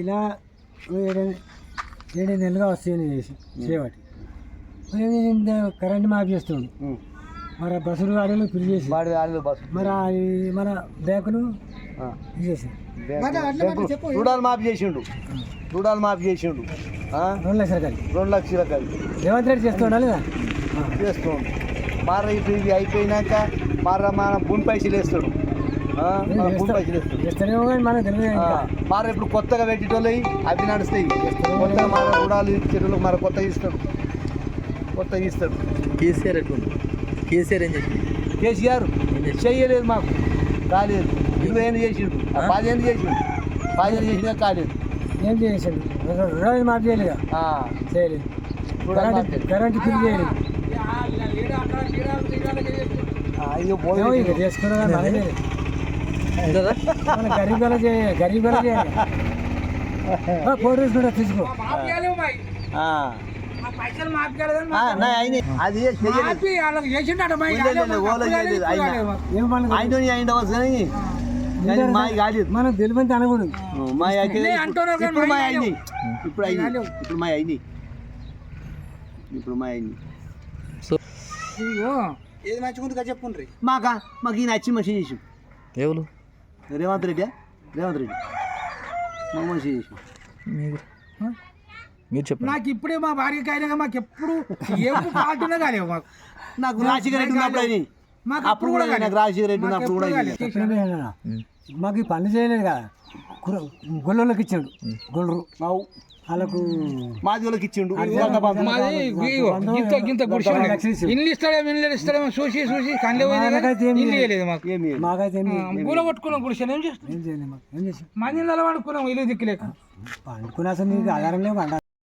ఇలా 7 నెలలుగా వస్తాయని చేసి చేయబట్టి కరెంట్ మాఫ్ చేస్తుండు. మరి బస్సులు గాడీలు ఫిల్ చేసి మరి మన బ్యాంకును తీసేసి రుణాలు మాఫీ చేసిండు 2 లక్షల కాదు 2 లక్షల కాదు రేవంత్ రెడ్డి చేస్తుండా లేదా? చేస్తుండు. మార ఇప్పుడు ఇది అయిపోయినాక మన భూమి పైసలు వేస్తాడు. భూమి పైసలు వేస్తాడు చేస్తానేమో కానీ మనకు తెలియదు ఇంకా. మార ఇప్పుడు కొత్తగా పెట్టేటోళ్ళు అవి నడుస్తాయి. కొత్తగా మన రుణాలు ఇచ్చేటోళ్ళకి మన కొత్తగా ఇస్తాడు. కేసీఆర్ ఎట్లుంది? కేసీఆర్ ఏం చెప్పి కేసీఆర్ చెయ్యలేదు, మాకు కాలేదు. 20 ఏళ్ళు చేసిండు, 10 ఏళ్ళు చేసిండు, 10 ఏళ్ళు చేసినా కాలేదు. ఏం చేసాడు? రుణాలు మాఫ్ చేయలేదా? చేయలేదు. కరెంట్ ఫిల్ చేయలేదు. అయ్యో చేసుకున్నా మన గరీబ్ చేయాలి. ఫోటో తీసుకుంటా తీసుకో. అది మనకు తెలిపంత అనకూడదు. ఇప్పుడు మా అయినాయి. ఏది మంచిగా చెప్పుండ్రి. మాకు ఈయన వచ్చి మనిషి చేసి ఎవరు? రేవంత్ రెడ్డి మాకు మనిషి చేసి మీరు చెప్పండి. నాకు ఇప్పుడే మా భార్యకి అయినా మాకు ఎప్పుడు పాటున్నా కాలేవు. నాకు రాజశేఖర రెడ్డి ఉన్నప్పుడు అయినాయి. అప్పుడు కూడా నాకు రాజశేఖర రెడ్డి ఉన్నప్పుడు కూడా మాకు ఈ పనులు చేయలేదు కదా. గొల్లకి ఇచ్చాడు. గొల్లరు వాళ్ళకు మాది వాళ్ళకి ఇచ్చిండు. ఇస్తాడేమో చూసి కొట్టుకున్నాం గుడిసె ఏం చేస్తాం. మాది నిలబడుకున్నాం ఇల్లు దిక్కులేక పండుకున్నా అసలు నీకు ఆధారం లేవు.